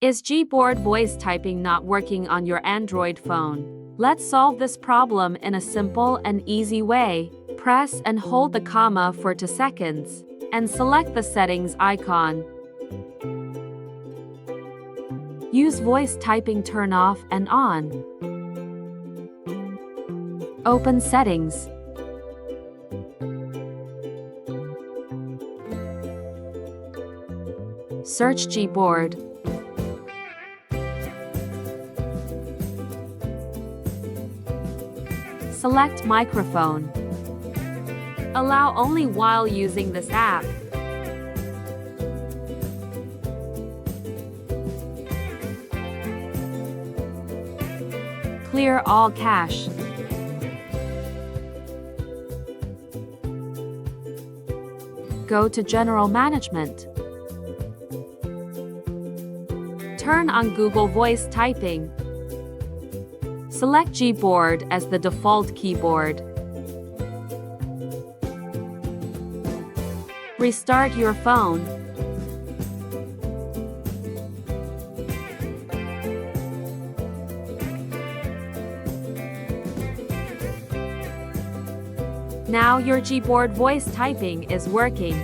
Is Gboard voice typing not working on your Android phone? Let's solve this problem in a simple and easy way. Press and hold the comma for 2 seconds, and select the settings icon. Use voice typing turn off and on. Open settings. Search Gboard. Select microphone. Allow only while using this app. Clear all cache. Go to General Management. Turn on Google Voice Typing. Select Gboard as the default keyboard. Restart your phone. Now your Gboard voice typing is working.